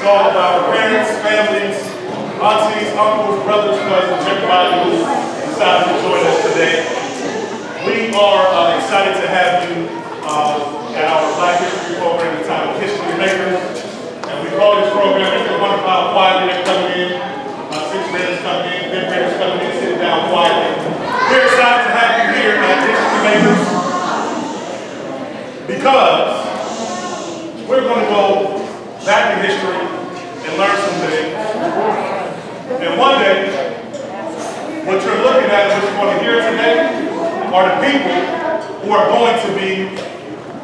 all of our parents, families, aunties, uncles, brothers, cousins, everybody who decided to join us today. We are excited to have you at our Black History program entitled History Makers. And we call this program, it's wonderful how quietly they're coming in. Sixth graders coming in, fifth graders coming in, sitting down quietly. We're excited to have you here at History Makers because we're going to go back in history and learn some things. And one day, what you're looking at, what you're going to hear today, are the people who are going to be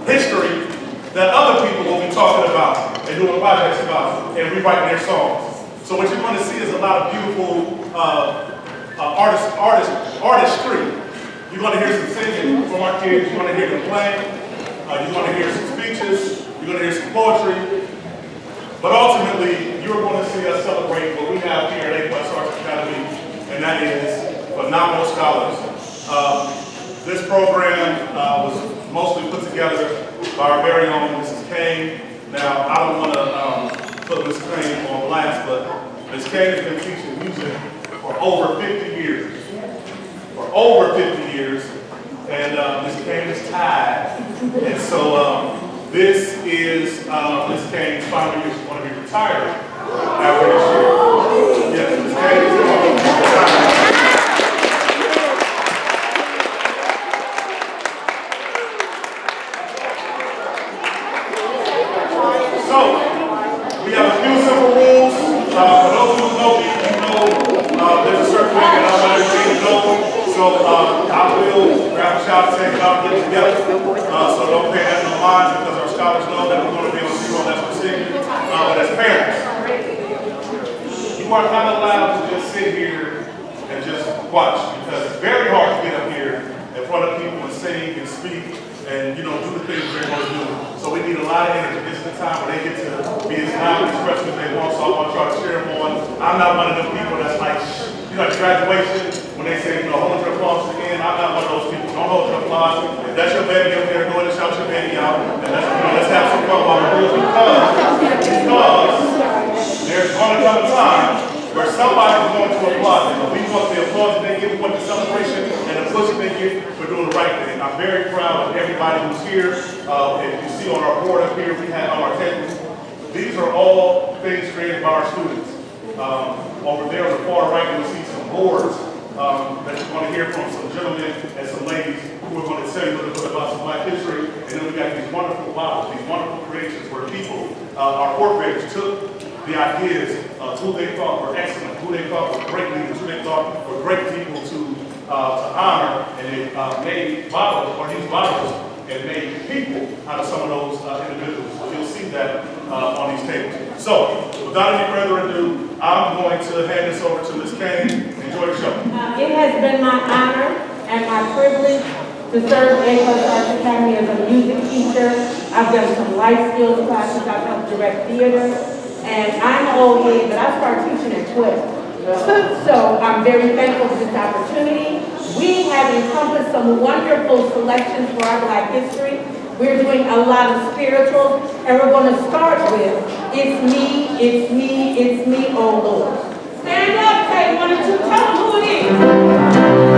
history that other people will be talking about and doing projects about and rewriting their songs. So what you're going to see is a lot of beautiful artistry. You're going to hear some singing from our kids. You're going to hear them playing. You're going to hear some speeches. You're going to hear some poetry. But ultimately, you're going to see us celebrate what we have here at A+ Arts Academy, and that is phenomenal scholars. This program was mostly put together by our very own Mrs. Kane. Now, I don't want to put Ms. Kane on blast, but Ms. Kane has been teaching music for over 50 years. For over 50 years. And Ms. Kane is tied. And so this is Ms. Kane's final year. She's going to be retired after this year. Yes, Ms. Kane is going to be retired. So, we have a few simple rules. For those who know me, you know there's a certain way that I want everything to go. So I will grab a shot and take it out and get it together. So don't pay that no mind because our scholars know that we're going to be on zero unless we're singing. But as parents, you are not allowed to just sit here and just watch because it's very hard to get up here in front of people and sing and speak and do the things they're going to do. So we need a lot of energy. This is the time where they get to be as loud and expressive as they want, so I want y'all to cheer them on. I'm not one of them people that's like, at graduation, when they say, hold your applause to the end, I'm not one of those people. Don't hold your applause. If that's your baby up there, go ahead and shout your baby out. And let's have some fun while we're doing it because there's going to come a time where somebody's going to applaud them. We want the applause that they give, we want the celebration and the push that they get for doing the right thing. I'm very proud of everybody who's here. If you see on our board up here, we have on our tables. These are all things created by our students. Over there on the far right, you'll see some boards that you're going to hear from some gentlemen and some ladies who are going to tell you a little bit about some Black history. And then we got these wonderful bottles, these wonderful creations where people, our fourth graders, took the ideas of who they thought were excellent, who they thought were great leaders, who they thought were great people to honor, and they made bottles, or used bottles, and made people out of some of those individuals. So you'll see that on these tables. So, without any further ado, I'm going to hand this over to Ms. Kane. Enjoy the show. It has been my honor and my privilege to serve A+ Arts Academy as a music teacher. I've done some life skills classes, I've helped direct theater, and I'm old head, but I started teaching at 12. So I'm very thankful for this opportunity. We have encompassed some wonderful selections for our Black history. We're doing a lot of spirituals, and we're going to start with It's Me, It's Me, It's Me, Oh Lord. Stand up, say one or two, tell them who it is.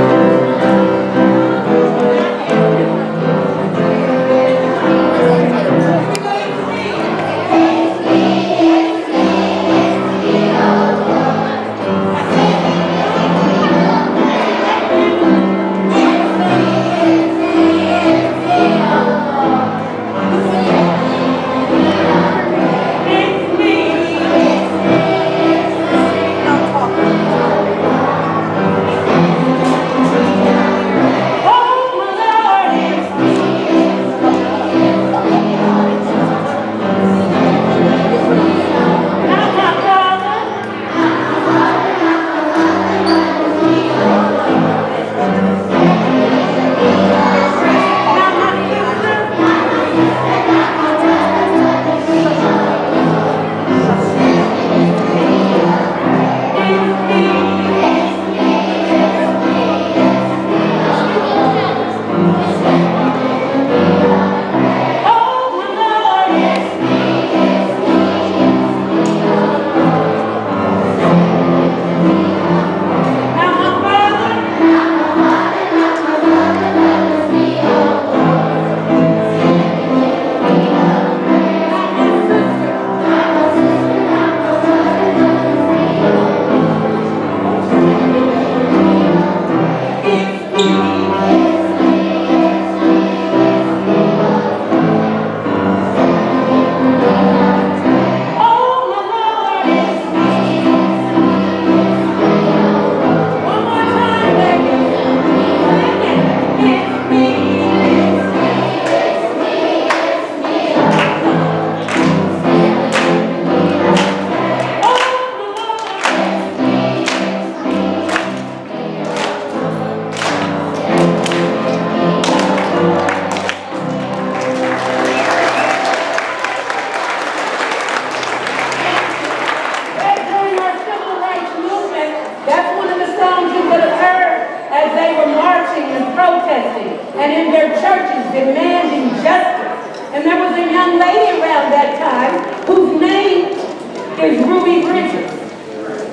is Ruby Bridges.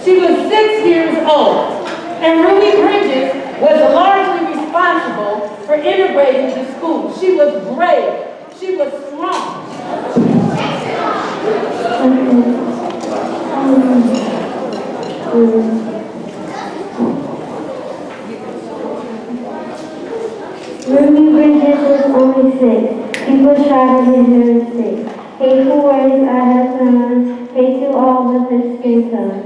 She was 6 years old, and Ruby Bridges was largely responsible for integrating the school. She was brave. She was strong. Ruby Bridges was only 6. People shouted his name. Hateful words I have found, hate to all with her skin tone.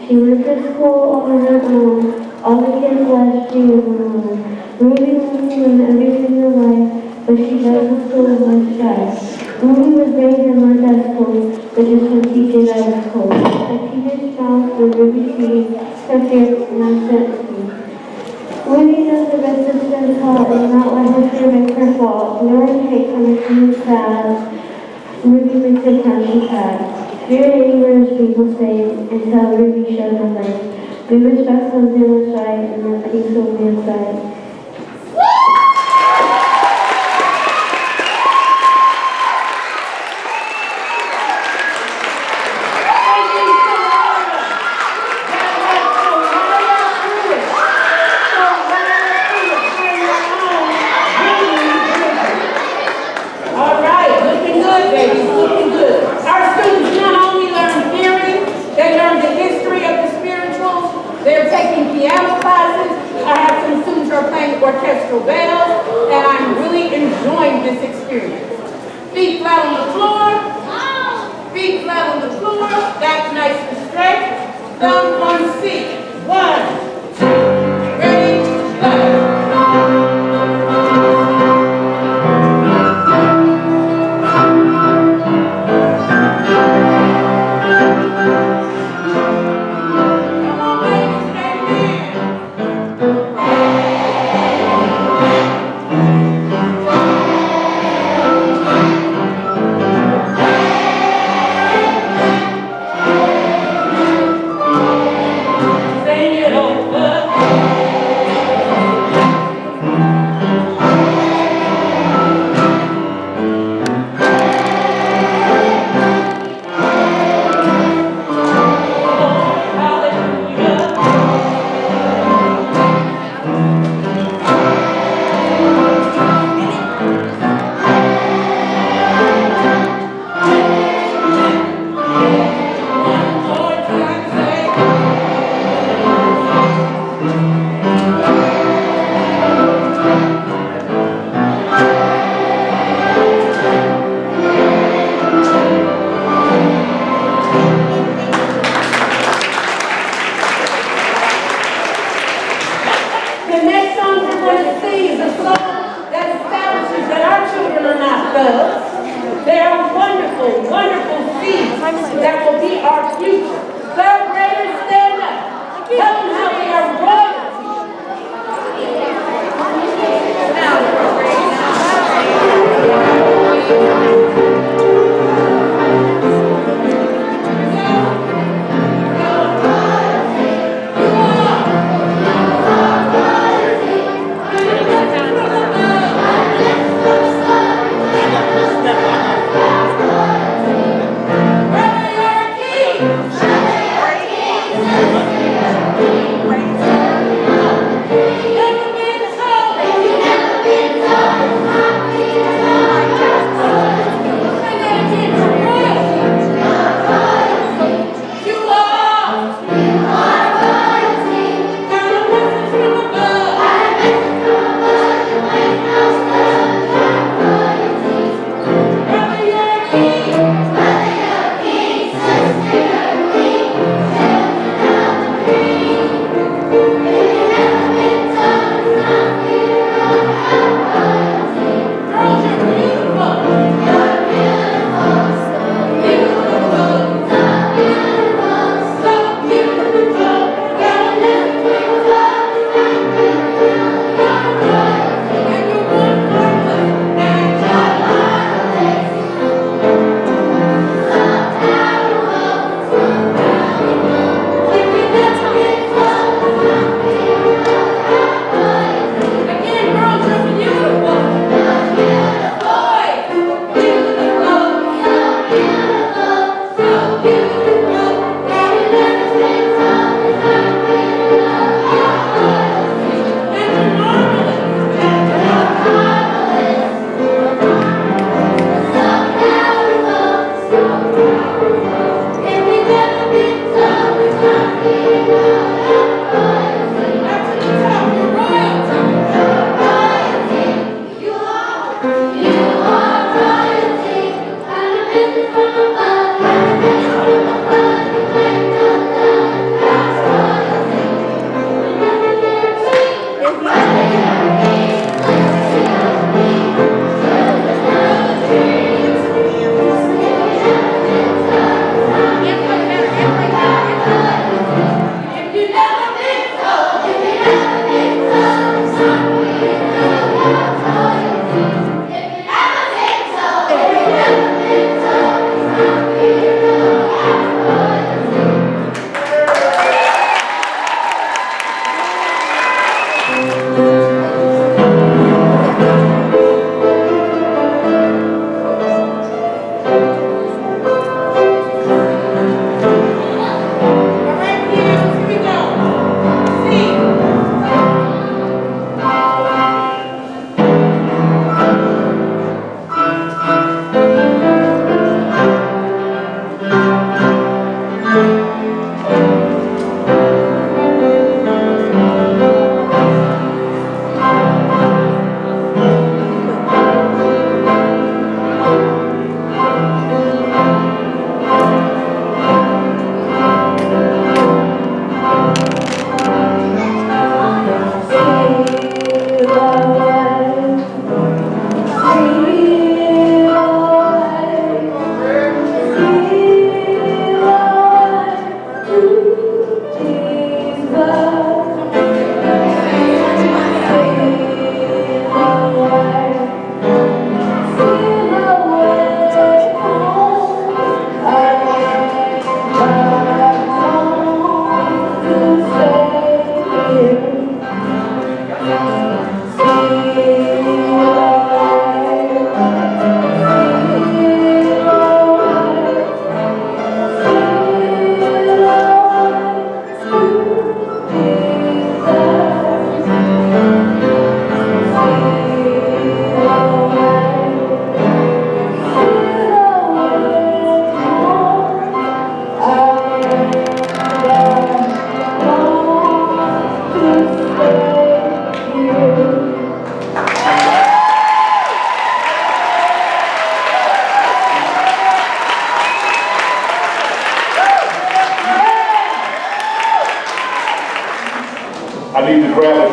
She went to school on her own. All the kids left, she was alone. Ruby wants to learn everything in life, but she doesn't school was shy. Ruby was brave and learned at school, but just when teachers I was cold. The teacher's mouth when Ruby sees her fear and uncertainty. Ruby knows the rest of them taught and not let her fear make her fall. Ignoring hate from a huge crowd, Ruby makes her time she had. Fear and anger as people say, until Ruby shows her light. Be respectful of what's right and let peace will be inside. Orchestra bells, and I'm really enjoying this experience. Feet flat on the floor, feet flat on the floor, back nice and straight, thumb on seat. 1, 2, ready, go.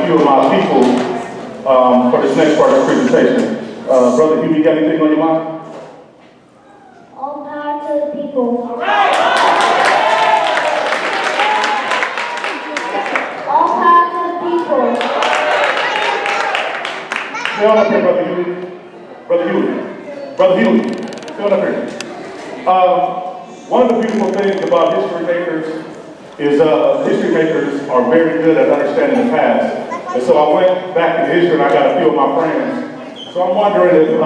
few of my people for this next part of the presentation. Brother Hugh, you got anything on your mind? All power to the people. All right. All power to the people. Stay on up here, Brother Hugh. Brother Hugh. Brother Hugh. Stay on up here. One of the beautiful things about history makers is history makers are very good at understanding the past. And so I went back in history and I got a few of my friends. So I'm wondering if, I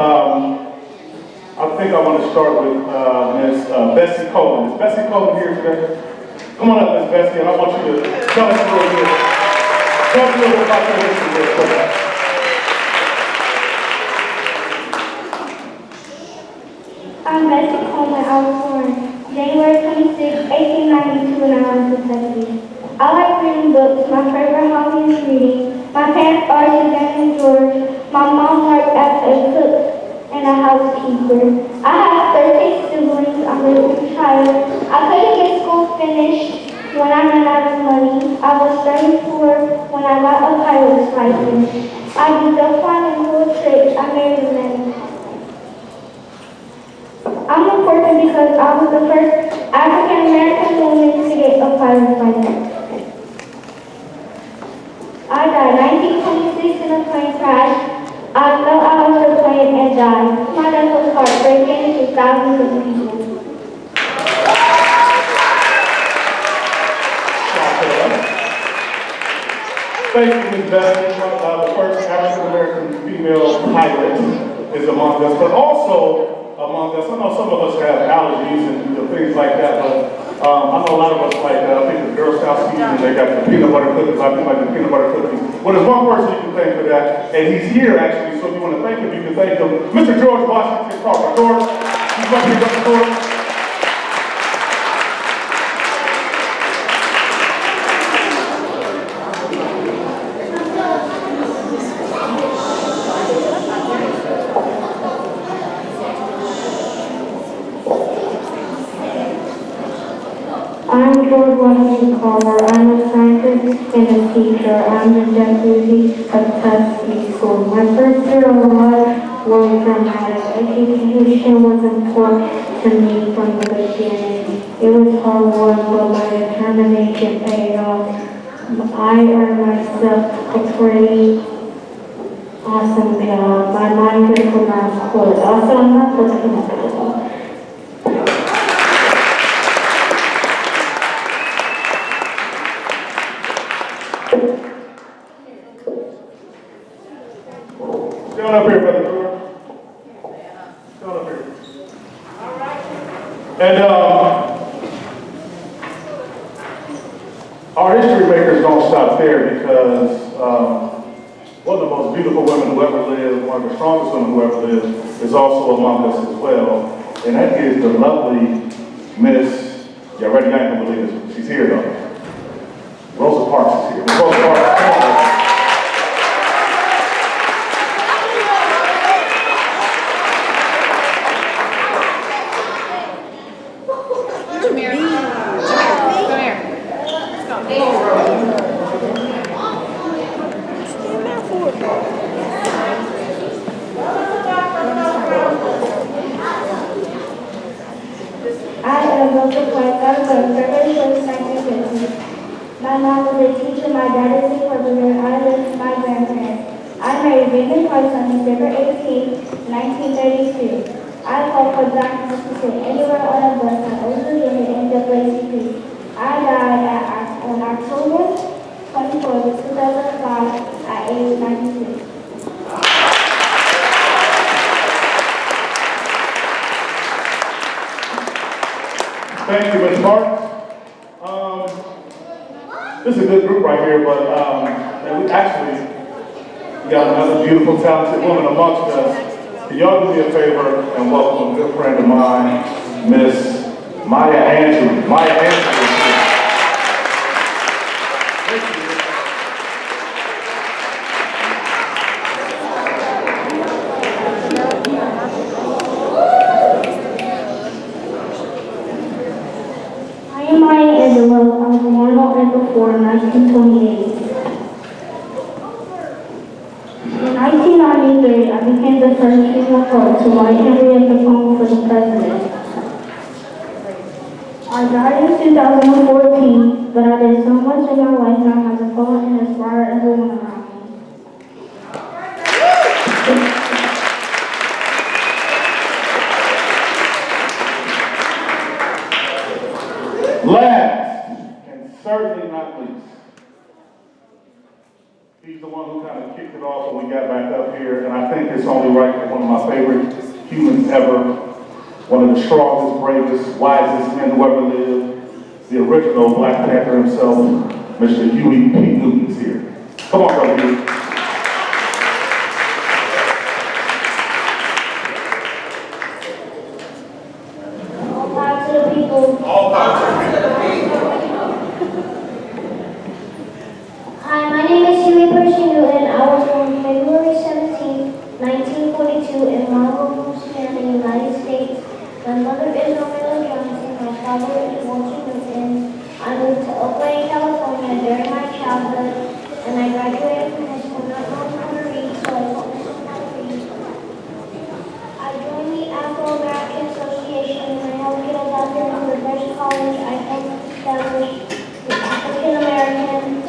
think I want to start with Ms. Bessie Coleman. Is Bessie Coleman here today? Come on up, Ms. Bessie, and I want you to tell us a little bit. Tell us a little bit about your history real quick. I'm Bessie Coleman. I was born January 26, 1892 in Atlanta, Kentucky. I like reading books. My favorite hobby is reading. My parents are Suzanne and George. My mom worked as a cook and a housekeeper. I have 13 siblings. I'm the only child. I couldn't get school finished when I ran out of money. I was 34 when I got a pilot's license. I did the fun and cool trips. I married a man. I'm important because I was the first African American woman to get a pilot's license. I died 1926 in a plane crash. I fell out of the plane and died. My death was heartbreaking to thousands of people. Thank you, Ms. Bessie. The first African American female pilot is among us, but also among us. I know some of us have allergies and things like that, but I know a lot of us like, I think the Girl Scout season, they got the peanut butter cookies. I think like the peanut butter cookies. Well, there's one person you can thank for that, and he's here actually, so if you want to thank him, you can thank him. Mr. George Washington Carter. George, he's up here, Dr. George. I'm George Washington Carter. I'm a scientist and a teacher. I'm the deputy of Tuskegee School. My first year of life was dramatic. Education was important to me from the beginning. It was hard work, but my determination paid off. I earned myself a pretty awesome job. My mind just could not quit. Also, I'm not looking at it. Stand up here, Brother George. Stand up here. All right. And our history makers don't stop there because one of the most beautiful women who ever lived, one of the strongest women who ever lived, is also among us as well. And that is the lovely Miss, y'all ready? I ain't gonna believe this. She's here though. Rosa Parks is here. Miss Rosa Parks, come on. My mom was a teacher, my dad is a carpenter, I live with my grandparents. I married Raymond Price on December 18, 1932. I called for Dr. Mississippi anywhere on a bus on Ocean Unit in WACP. I died on October 24, 2005 at age 96. Thank you, Ms. Parks. This is a good group right here, but and we actually got another beautiful, talented woman amongst us. Can y'all do me a favor and welcome a good friend of mine, Miss Maya Andrews. Maya Andrews. I am Maya Andrews. I was born on April 4, 1928. became the first female poet to write Henrietta poem for the president. I died in 2014, but I did so much in my lifetime as a poet and inspired everyone around me. Last, and certainly not least, he's the one who kind of kicked it off when we got back up here, and I think it's only right that one of my favorite humans ever, one of the strongest, bravest, wisest men who ever lived, the original Black Panther himself, Mr. Huey P. Newton's here. Come on, brother Huey. All power to the people. All power to the people. Hi, my name is Huey Percy Newton. I was born February 17, 1942 in Marlboro, Louisiana, United States. My mother is Romeo Johnson. My father is Walter Newton. I moved to Oakland, California during my childhood, and I graduated from high school not knowing how to read, so I focused on how to read. I joined the Afro-American Association and I helped get adopted from the first college I helped establish the African American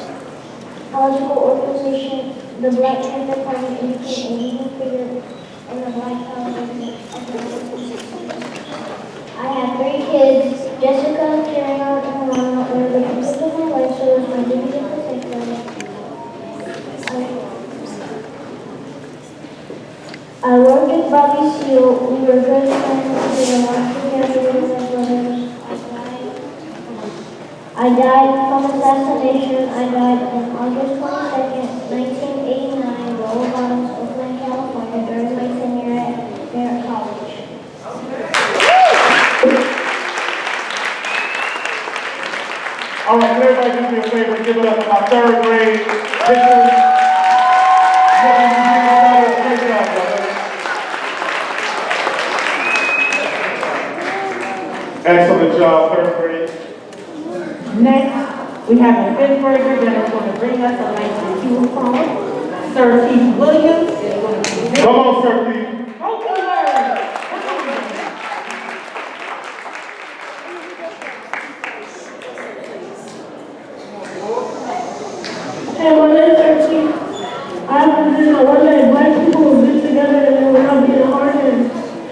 political organization, the Black Panther Party, and became a leading figure in the Black power movement of the 1960s. I have 3 kids, Jessica, Karen, and Alana, who are the people of my life, so it's my duty to protect them. I worked with Bobby Seale. We were good friends. We were locked together as brothers. I died from assassination. I died on August 22nd, 1989, Roll Bottoms, Oakland, California, during my tenure at Barrett College. All right, can everybody do me a favor and give it up for my 3rd grade history? Great job, brother. Excellent job, 3rd grade. Next, we have a 5th grader that is going to bring us a nice Cuban poem. Sir Keith Williams is going to be Come on, Sir Keith. Hey, my name is Archie. I have a vision that one day black people will get together and they will not be in harmony.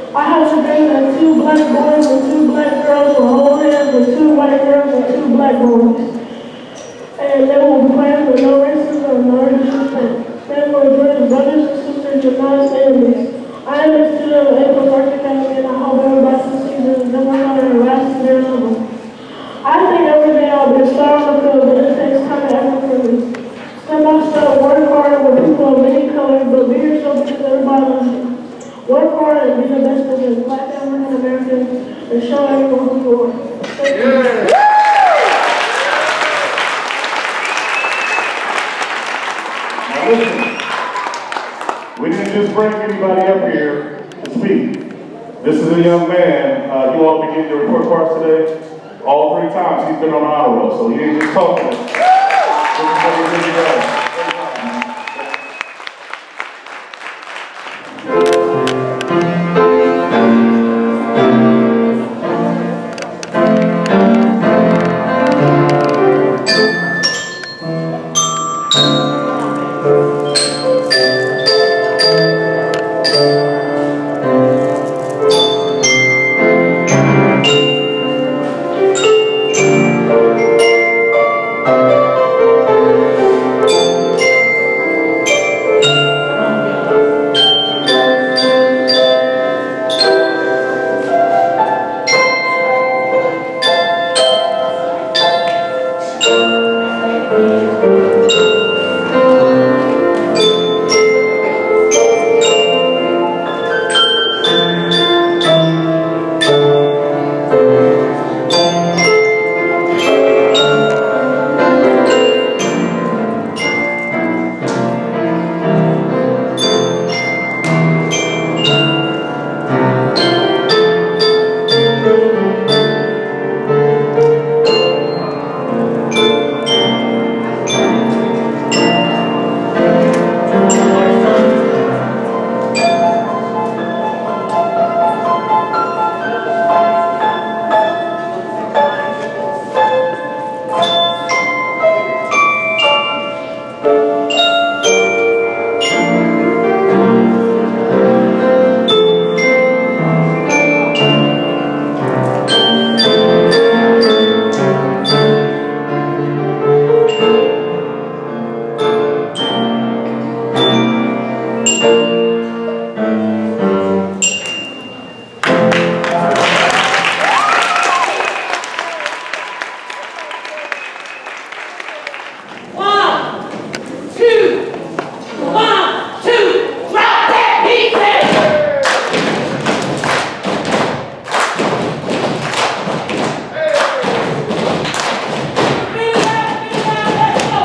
I have a dream that 2 black boys and 2 black girls will hold hands with 2 white girls and 2 black boys. And they will be playing with no racism and no disrespect. They will join as brothers and sisters and not as enemies. I am a student of Orchestra and I hope everybody succeeds and never know and rise to their level. I think every day I'll be a star on the field, but it takes time and effort for me. Step by step, work hard with people of many colors, but be yourself because everybody loves you. Work hard and be the best of the Black African Americans and show everyone who you are. Thank you. Now listen, we didn't just bring anybody up here to speak. This is a young man, you all begin your report cards today. All 3 times he's been on the honor roll, so he didn't just talk to us. This is what he really does.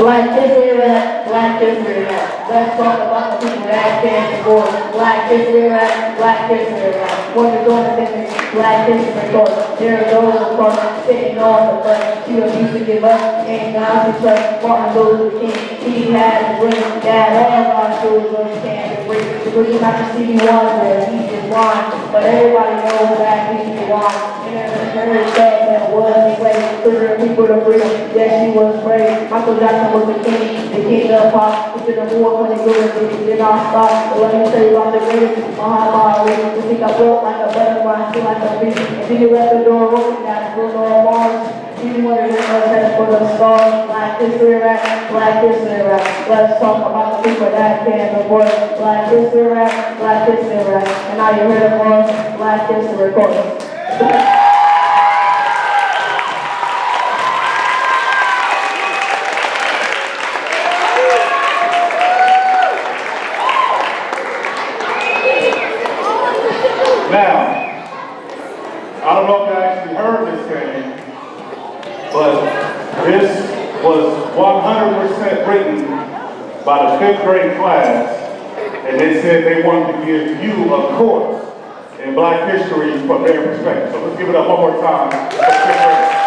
Black history rap, black history rap. Let's talk about the people that stand for black history rap, black history rap. What you're doing is black history course. There goes the course, sitting on the bus. She used to give up, and now she trusts Martin Luther King. He had a dream that all of our children can break. Because you have to see me one where he is one. But everybody knows that he is one. And every stuff that was slave, for people to freedom. Yes, she was brave. Michael Jackson was the king of pop. He did a war when he grew up, he did not stop. But let me tell you about the greatest Muhammad Ali. You think I broke like a butterfly, feel like a bee. And then you left the door open, now Bruno Mars. You wanted to know for the stars, black history rap, black history rap. Let's talk about the people that can afford black history rap, black history rap. And now you heard of more black history course. Now, I don't know if you actually heard this thing, but this was 100% written by the 5th grade class, and they said they wanted to give you a course in Black history from their perspective. So let's give it up one more time for 5th grade.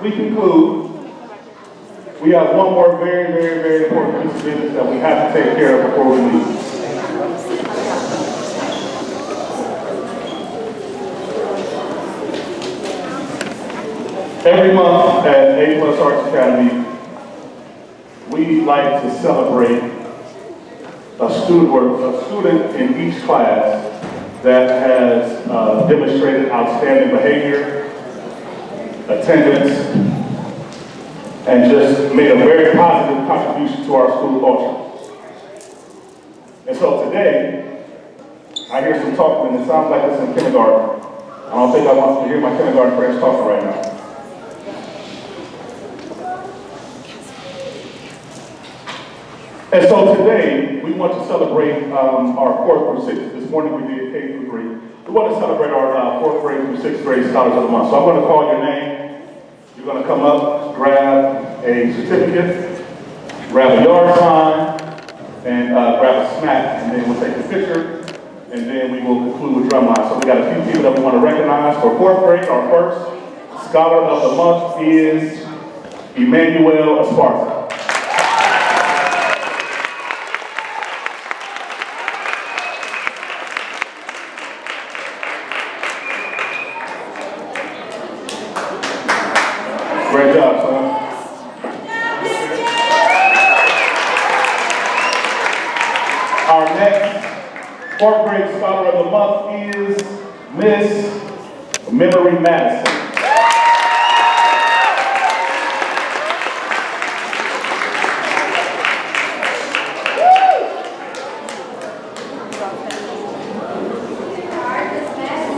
we conclude, we have one more very, very, very important piece of business that we have to take care of before we leave. Every month at A+ Arts Academy, we like to celebrate a student in each class that has demonstrated outstanding behavior, attendance, and just made a very positive contribution to our school culture. And so today, I hear some talking, and it sounds like it's in kindergarten. I don't think I want to hear my kindergarten friends talking right now. And so today, we want to celebrate our 4th through 6th. This morning we did K through 3. We want to celebrate our 4th grade through 6th grade Scholars of the Month. So I'm going to call your name. You're going to come up, grab a certificate, grab a yard sign, and grab a smack, and then we'll take a picture, and then we will conclude with drumline. So we got a few people that we want to recognize. For 4th grade, our first Scholar of the Month is Emmanuel Esparza. Great job, son. Our next 4th grade Scholar of the Month is Miss Memory Madison.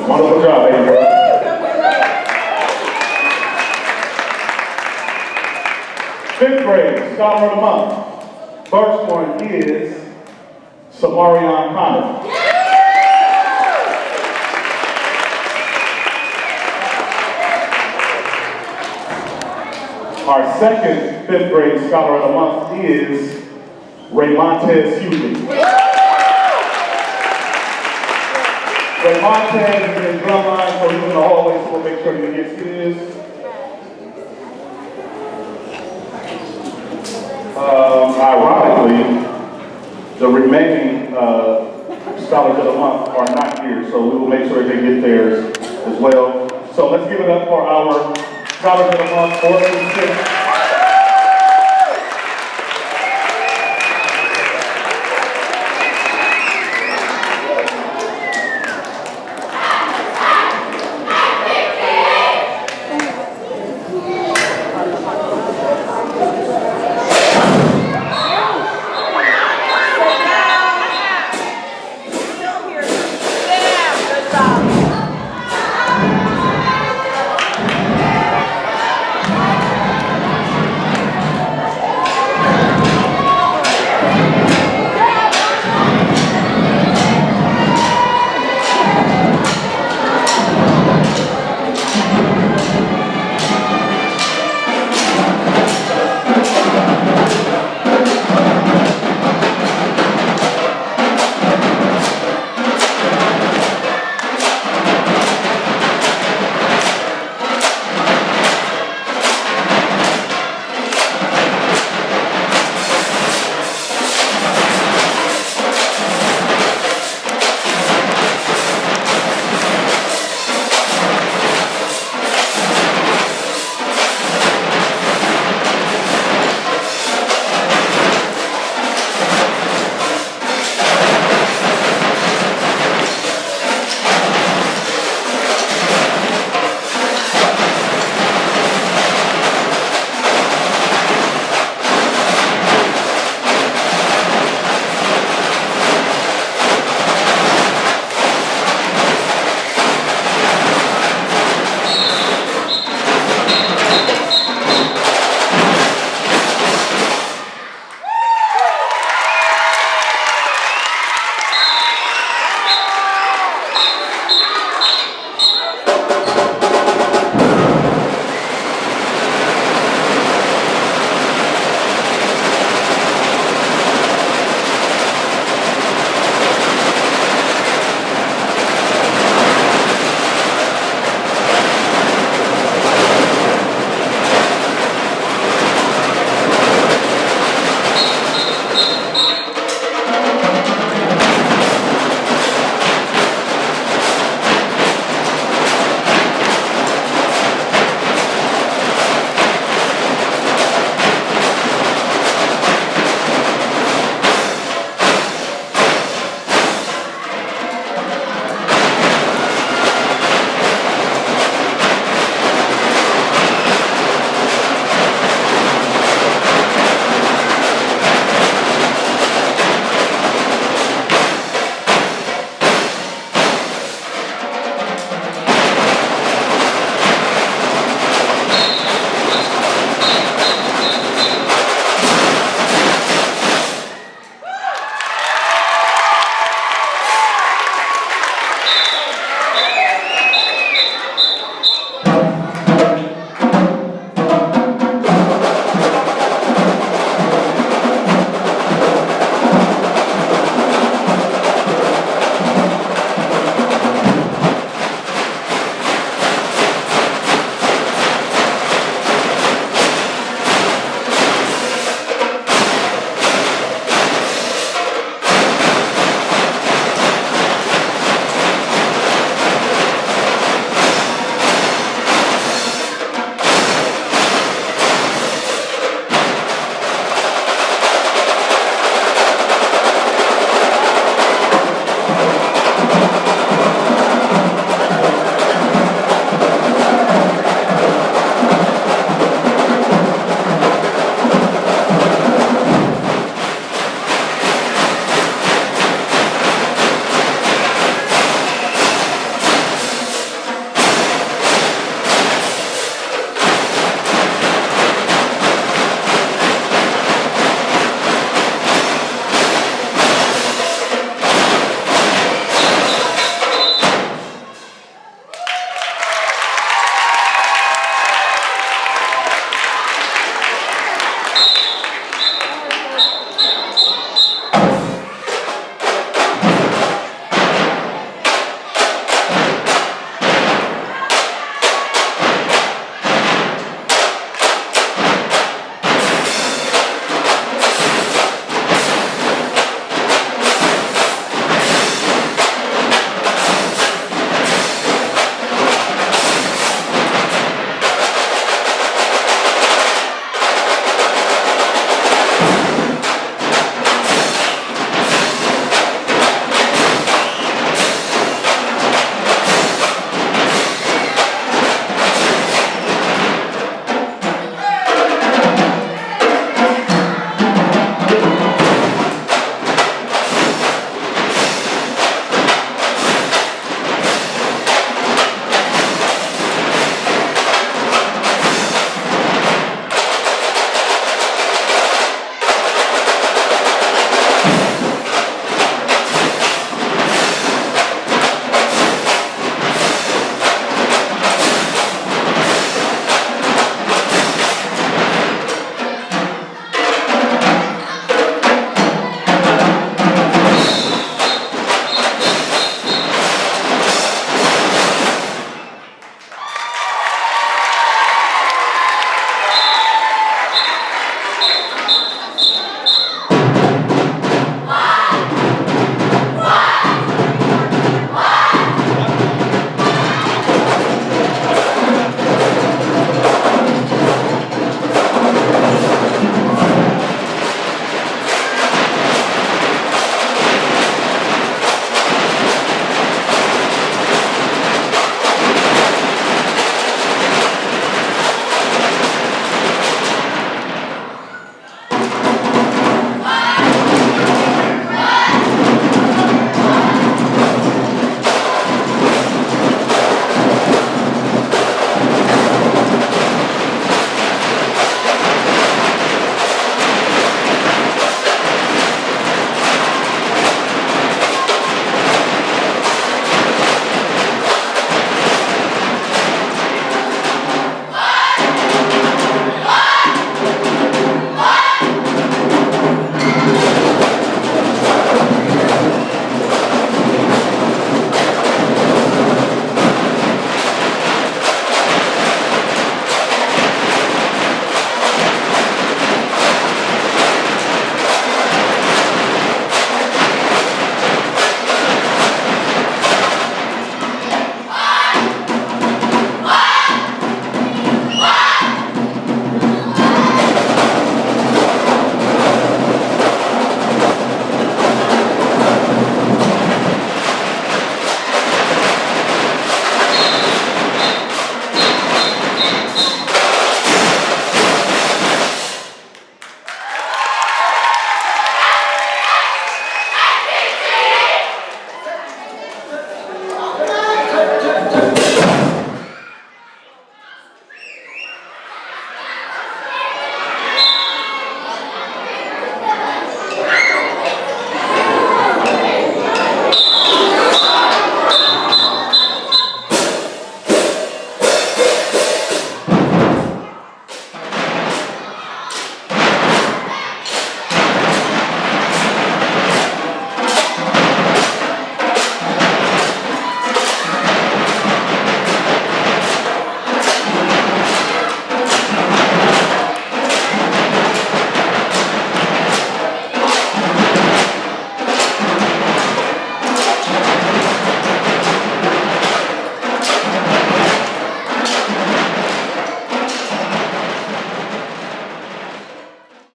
Wonderful job, baby girl. 5th grade Scholar of the Month. First one is Samarion Connor. Our second 5th grade Scholar of the Month is Raymontez Hughley. Raymontez is in drumline, so he's in the hallway, so we'll make sure he gets his. Ironically, the remaining Scholars of the Month are not here, so we will make sure they get theirs as well. So let's give it up for our Scholars of the Month, 4th through 6th.